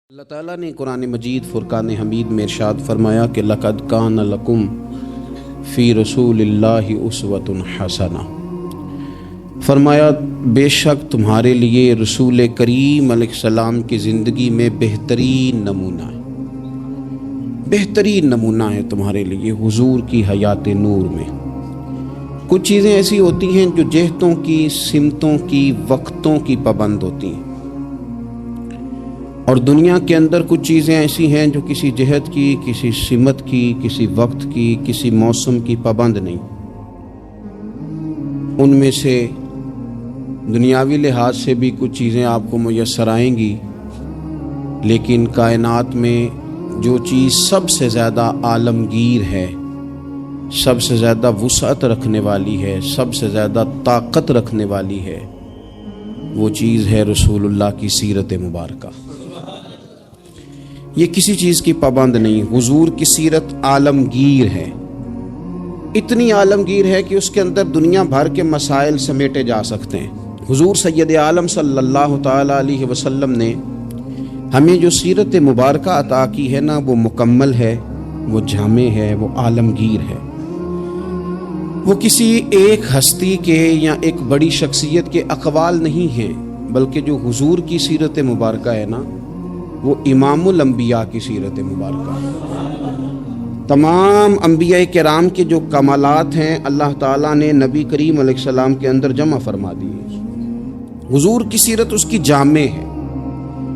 اللہ تعالیٰ نے قرآن مجید فرقان حمید میں ارشاد فرمایا کہ لقد کان لکم فی رسول اللہ اسوۃ حسنہ، فرمایا بے شک تمہارے لیے رسول کریم علیہ السلام کی زندگی میں بہترین نمونہ ہے، بہترین نمونہ ہے تمہارے لیے حضور کی حیات نور میں۔ کچھ چیزیں ایسی ہوتی ہیں جو جہتوں کی، سمتوں کی، وقتوں کی پابند ہوتی ہیں، اور دنیا کے اندر کچھ چیزیں ایسی ہیں جو کسی جہت کی، کسی سمت کی، کسی وقت کی، کسی موسم کی پابند نہیں۔ ان میں سے دنیاوی لحاظ سے بھی کچھ چیزیں آپ کو میسر آئیں گی، لیکن کائنات میں جو چیز سب سے زیادہ عالمگیر ہے، سب سے زیادہ وسعت رکھنے والی ہے، سب سے زیادہ طاقت رکھنے والی ہے، وہ چیز ہے رسول اللہ کی سیرت مبارکہ۔ یہ کسی چیز کی پابند نہیں، حضور کی سیرت عالمگیر ہے، اتنی عالمگیر ہے کہ اس کے اندر دنیا بھر کے مسائل سمیٹے جا سکتے ہیں۔ حضور سید عالم صلی اللہ تعالی علیہ وسلم نے ہمیں جو سیرت مبارکہ عطا کی ہے نا، وہ مکمل ہے، وہ جامع ہے، وہ عالمگیر ہے۔ وہ کسی ایک ہستی کے یا ایک بڑی شخصیت کے اقوال نہیں ہیں، بلکہ جو حضور کی سیرت مبارکہ ہے نا، وہ امام الانبیاء کی سیرت مبارکہ ہے۔ تمام انبیاء کرام کے جو کمالات ہیں اللہ تعالیٰ نے نبی کریم علیہ السلام کے اندر جمع فرما دیے۔ حضور کی سیرت اس کی جامع ہے،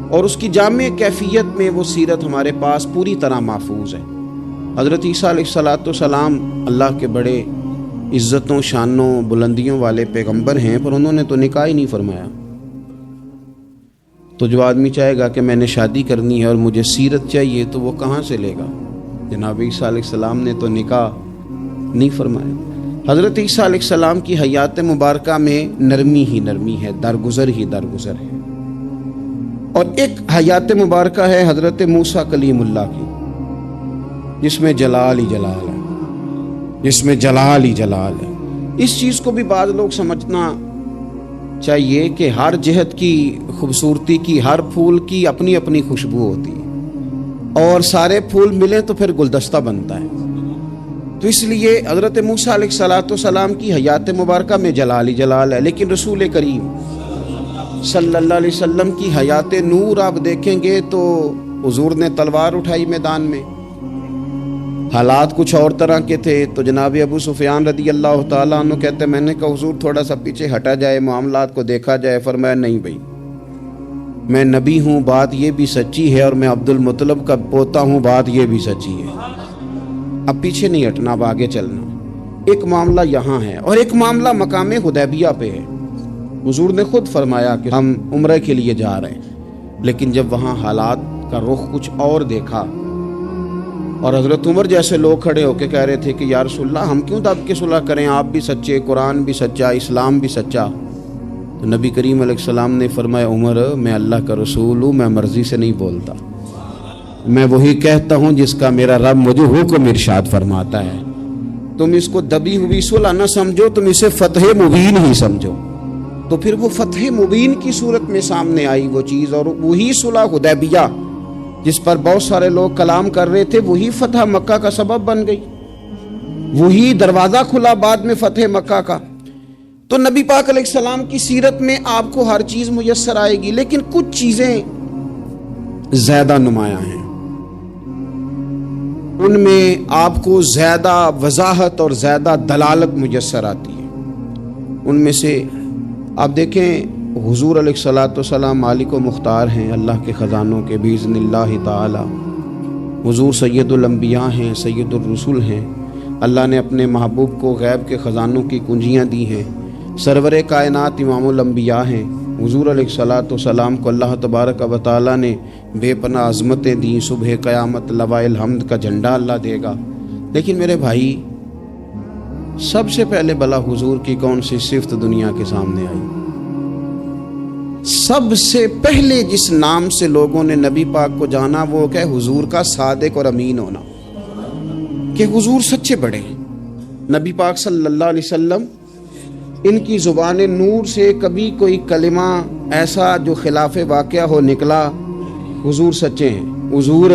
اور اس کی جامع کیفیت میں وہ سیرت ہمارے پاس پوری طرح محفوظ ہے۔ حضرت عیسیٰ علیہ السلام اللہ کے بڑے عزتوں، شانوں، بلندیوں والے پیغمبر ہیں، پر انہوں نے تو نکاح ہی نہیں فرمایا۔ تو جو آدمی چاہے گا کہ میں نے شادی کرنی ہے اور مجھے سیرت چاہیے، تو وہ کہاں سے لے گا؟ جناب عیسیٰ علیہ السلام نے تو نکاح نہیں فرمایا۔ حضرت عیسیٰ علیہ السلام کی حیات مبارکہ میں نرمی ہی نرمی ہے، درگزر ہی درگزر ہے۔ اور ایک حیات مبارکہ ہے حضرت موسیٰ کلیم اللہ کی، جس میں جلال ہی جلال ہے، جس میں جلال ہی جلال ہے۔ اس چیز کو بھی بعض لوگ سمجھنا چاہیے کہ ہر جہت کی خوبصورتی کی، ہر پھول کی اپنی اپنی خوشبو ہوتی ہے، اور سارے پھول ملیں تو پھر گلدستہ بنتا ہے۔ تو اس لیے حضرت موسیٰ علیہ السلام کی حیات مبارکہ میں جلال ہی جلال ہے، لیکن رسول کریم صلی اللہ علیہ وسلم کی حیات نور آپ دیکھیں گے تو حضور نے تلوار اٹھائی میدان میں، حالات کچھ اور طرح کے تھے، تو جناب ابو سفیان رضی اللہ تعالیٰ عنہ کہتے ہیں میں نے کہا حضور تھوڑا سا پیچھے ہٹا جائے، معاملات کو دیکھا جائے۔ فرمایا نہیں بھائی، میں نبی ہوں، بات یہ بھی سچی ہے، اور میں عبد المطلب کا پوتا ہوں، بات یہ بھی سچی ہے۔ اب پیچھے نہیں ہٹنا، اب آگے چلنا۔ ایک معاملہ یہاں ہے، اور ایک معاملہ مقام حدیبیہ پہ ہے۔ حضور نے خود فرمایا کہ ہم عمرہ کے لیے جا رہے ہیں، لیکن جب وہاں حالات کا رخ کچھ اور دیکھا، اور حضرت عمر جیسے لوگ کھڑے ہو کے کہہ رہے تھے کہ یا رسول اللہ ہم کیوں دب کے صلح کریں، آپ بھی سچے، قرآن بھی سچا، اسلام بھی سچا، تو نبی کریم علیہ السلام نے فرمایا عمر میں اللہ کا رسول ہوں، میں مرضی سے نہیں بولتا، میں وہی کہتا ہوں جس کا میرا رب مجھے حکم ارشاد فرماتا ہے۔ تم اس کو دبی ہوئی صلح نہ سمجھو، تم اسے فتح مبین ہی سمجھو۔ تو پھر وہ فتح مبین کی صورت میں سامنے آئی وہ چیز، اور وہی صلح حدیبیہ جس پر بہت سارے لوگ کلام کر رہے تھے، وہی فتح مکہ کا سبب بن گئی، وہی دروازہ کھلا بعد میں فتح مکہ کا۔ تو نبی پاک علیہ السلام کی سیرت میں آپ کو ہر چیز میسر آئے گی، لیکن کچھ چیزیں زیادہ نمایاں ہیں، ان میں آپ کو زیادہ وضاحت اور زیادہ دلالت میسر آتی ہے۔ ان میں سے آپ دیکھیں حضور علیہ السلام مالک و مختار ہیں اللہ کے خزانوں کے باذن اللہ تعالی۔ حضور سید الانبیاء ہیں، سید الرسل ہیں، اللہ نے اپنے محبوب کو غیب کے خزانوں کی کنجیاں دی ہیں۔ سرور کائنات امام الانبیاء ہیں۔ حضور علیہ السلام کو اللہ تبارک و تعالی نے بے پناہ عظمتیں دیں، صبح قیامت لواء الحمد کا جھنڈا اللہ دے گا۔ لیکن میرے بھائی، سب سے پہلے بلا حضور کی کون سی صفت دنیا کے سامنے آئی؟ سب سے پہلے جس نام سے لوگوں نے نبی پاک کو جانا وہ کہ حضور کا صادق اور امین ہونا، کہ حضور سچے بڑے ہیں۔ نبی پاک صلی اللہ علیہ وسلم ان کی زبان نور سے کبھی کوئی کلمہ ایسا جو خلاف واقعہ ہو نکلا حضور سچے ہیں، حضور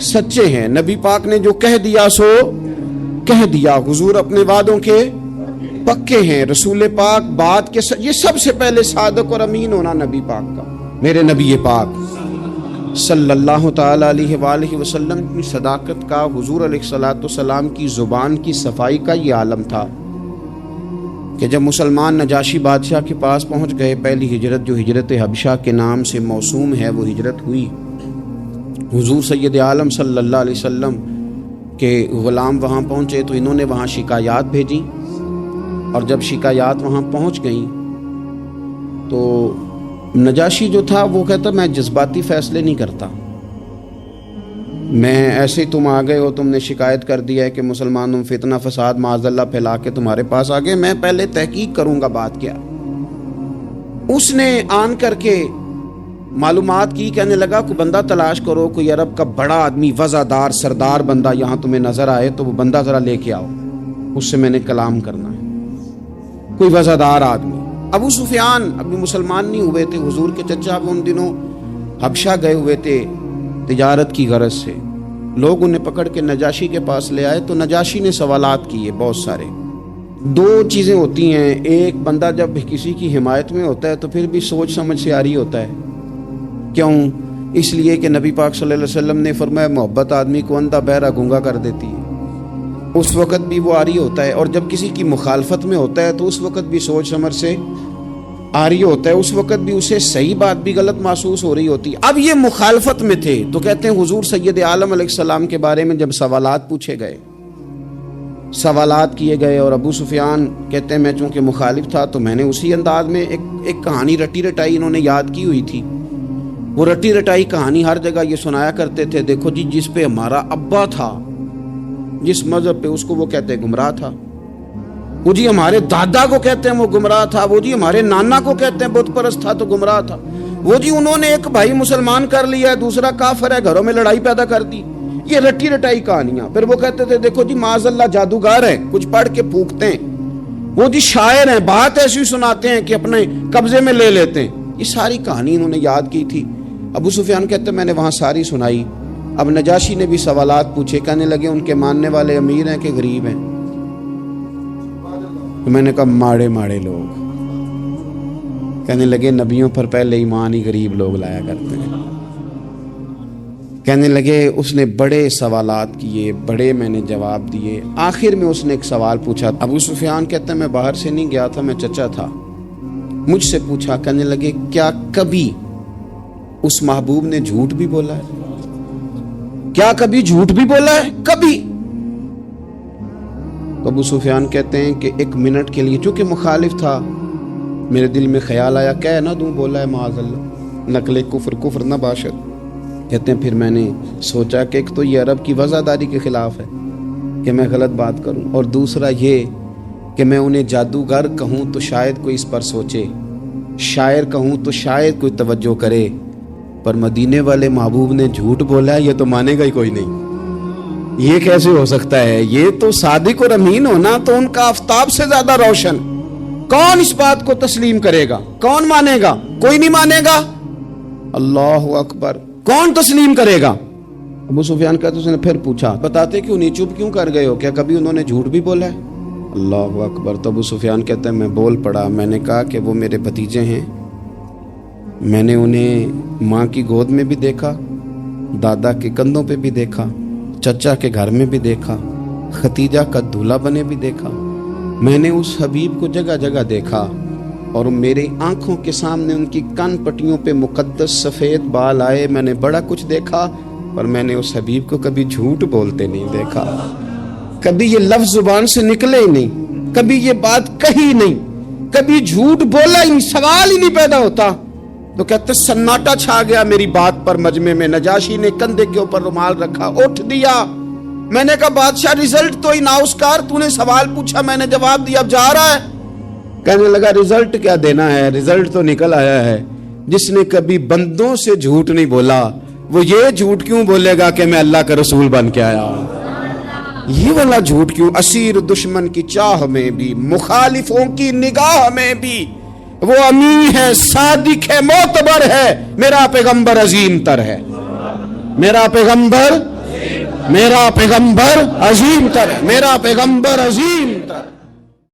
سچے ہیں، نبی پاک نے جو کہہ دیا سو کہہ دیا، حضور اپنے وعدوں کے پکے ہیں، رسول پاک بات کے یہ سب سے پہلے صادق اور امین ہونا نبی پاک کا، میرے نبی پاک صلی اللہ تعالی علیہ وآلہ وسلم کی صداقت کا، حضور علیہ الصلوۃ والسلام کی زبان کی صفائی کا یہ عالم تھا کہ جب مسلمان نجاشی بادشاہ کے پاس پہنچ گئے، پہلی ہجرت جو ہجرت حبشہ کے نام سے موسوم ہے وہ ہجرت ہوئی، حضور سید عالم صلی اللہ علیہ وسلم کے غلام وہاں پہنچے تو انہوں نے وہاں شکایات بھیجی، اور جب شکایات وہاں پہنچ گئیں تو نجاشی جو تھا وہ کہتا میں جذباتی فیصلے نہیں کرتا، میں ایسے تم آ گئے ہو، تم نے شکایت کر دیا ہے کہ مسلمانوں فتنہ فساد معاذ اللہ پھیلا کے تمہارے پاس آ گئے، میں پہلے تحقیق کروں گا بات کیا۔ اس نے آن کر کے معلومات کی، کہنے لگا کوئی بندہ تلاش کرو، کوئی عرب کا بڑا آدمی وزادار سردار بندہ یہاں تمہیں نظر آئے تو وہ بندہ ذرا لے کے آؤ، اس سے میں نے کلام کرنا ہے، کوئی وزادار آدمی۔ ابو سفیان ابھی مسلمان نہیں ہوئے تھے، حضور کے چچا وہ ان دنوں حبشہ گئے ہوئے تھے تجارت کی غرض سے، لوگ انہیں پکڑ کے نجاشی کے پاس لے آئے تو نجاشی نے سوالات کیے بہت سارے۔ دو چیزیں ہوتی ہیں، ایک بندہ جب کسی کی حمایت میں ہوتا ہے تو پھر بھی سوچ سمجھ سے آری ہوتا ہے، کیوں؟ اس لیے کہ نبی پاک صلی اللہ علیہ وسلم نے فرمایا محبت آدمی کو اندھا بہرا گونگا کر دیتی ہے، اس وقت بھی وہ آری ہوتا ہے، اور جب کسی کی مخالفت میں ہوتا ہے تو اس وقت بھی سوچ سمجھ سے آری ہوتا ہے، اس وقت بھی اسے صحیح بات بھی غلط محسوس ہو رہی ہوتی۔ اب یہ مخالفت میں تھے تو کہتے ہیں حضور سید عالم علیہ السلام کے بارے میں جب سوالات پوچھے گئے، سوالات کیے گئے، اور ابو سفیان کہتے ہیں میں چونکہ مخالف تھا تو میں نے اسی انداز میں ایک کہانی رٹی رٹائی انہوں نے یاد کی ہوئی تھی، وہ رٹی رٹائی کہانی ہر جگہ یہ سنایا کرتے تھے، دیکھو جی جس پہ ہمارا ابا تھا، جس مذہب پہ، اس کو وہ کہتے ہیں گمراہ تھا، وہ جی ہمارے دادا کو کہتے ہیں وہ گمراہ تھا، وہ جی ہمارے نانا کو کہتے ہیں بت پرست تھا تو گمراہ تھا، وہ جی انہوں نے ایک بھائی مسلمان کر لیا ہے، دوسرا کافر ہے، گھروں میں لڑائی پیدا کر دی، یہ رٹی رٹائی کہانیاں۔ پھر وہ کہتے تھے دیکھو جی معاذ اللہ جادوگر ہے، کچھ پڑھ کے پھونکتے ہیں، وہ جی شاعر ہیں، بات ایسی سناتے ہیں کہ اپنے قبضے میں لے لیتے ہیں، یہ ساری کہانی انہوں نے یاد کی تھی۔ ابو سفیان کہتے ہیں میں نے وہاں ساری سنائی۔ اب نجاشی نے بھی سوالات پوچھے، کہنے لگے ان کے ماننے والے امیر ہیں کہ غریب ہیں؟ تو میں نے کہا ماڑے ماڑے لوگ۔ کہنے لگے نبیوں پر پہلے ایمان ہی غریب لوگ لایا کرتے ہیں۔ کہنے لگے اس نے بڑے سوالات کیے، بڑے میں نے جواب دیے، آخر میں اس نے ایک سوال پوچھا۔ ابو سفیان کہتے ہیں میں باہر سے نہیں گیا تھا، میں چچا تھا، مجھ سے پوچھا، کہنے لگے کیا کبھی اس محبوب نے جھوٹ بھی بولا ہے؟ کیا کبھی جھوٹ بھی بولا ہے؟ کبھی؟ تو ابو سفیان کہتے ہیں کہ ایک منٹ کے لیے چونکہ مخالف تھا، میرے دل میں خیال آیا کہہ نہ دوں بولا ہے معاذ اللہ، نقل کفر نہ باشد۔ کہتے ہیں پھر میں نے سوچا کہ ایک تو یہ عرب کی وزاداری کے خلاف ہے کہ میں غلط بات کروں، اور دوسرا یہ کہ میں انہیں جادوگر کہوں تو شاید کوئی اس پر سوچے، شاعر کہوں تو شاید کوئی توجہ کرے، پر مدینے والے محبوب نے جھوٹ بولا ہے یہ تو مانے گا ہی کوئی نہیں، یہ کیسے ہو سکتا ہے؟ یہ تو صادق اور امین ہونا تو ان کا آفتاب سے زیادہ روشن، کون اس بات کو تسلیم کرے گا؟ کون مانے گا؟ کوئی نہیں مانے گا۔ اللہ اکبر، کون تسلیم کرے گا؟ ابو سفیان کہتے اس نے پھر پوچھا بتاتے کیوں نہیں، چپ کیوں کر گئے ہو؟ کیا کبھی انہوں نے جھوٹ بھی بولا ہے؟ اللہ اکبر۔ تو ابو سفیان کہتے ہیں میں بول پڑا، میں نے کہا کہ وہ میرے بھتیجے ہیں، میں نے انہیں ماں کی گود میں بھی دیکھا، دادا کے کندھوں پہ بھی دیکھا، چچا کے گھر میں بھی دیکھا، ختیجہ کا دولہا بنے بھی دیکھا، میں نے اس حبیب کو جگہ جگہ دیکھا، اور میری آنکھوں کے سامنے ان کی کان پٹیوں پہ مقدس سفید بال آئے، میں نے بڑا کچھ دیکھا، پر میں نے اس حبیب کو کبھی جھوٹ بولتے نہیں دیکھا، کبھی یہ لفظ زبان سے نکلے ہی نہیں، کبھی یہ بات کہی نہیں، کبھی جھوٹ بولا ہی نہیں، سوال ہی نہیں پیدا ہوتا۔ تو کہتے سناٹا چھا گیا میری بات پر مجمع میں، نجاشی نے کندھے کے اوپر رومال رکھا، اٹھ دیا۔ میں نے کہا بادشاہ رزلٹ تو ہی ناؤسکار، تو نے سوال پوچھا میں نے جواب دیا، اب جا رہا ہے؟ کہنے لگا رزلٹ کیا دینا ہے، رزلٹ تو نکل آیا ہے، جس نے کبھی بندوں سے جھوٹ نہیں بولا وہ یہ جھوٹ کیوں بولے گا کہ میں اللہ کا رسول بن کے آیا؟ یہ والا جھوٹ کیوں؟ اسیر دشمن کی چاہ میں بھی، مخالفوں کی نگاہ میں بھی، وہ امی ہے، صادق ہے، معتبر ہے، میرا پیغمبر عظیم تر ہے، میرا پیغمبر عظیم تر ہے، میرا پیغمبر عظیم تر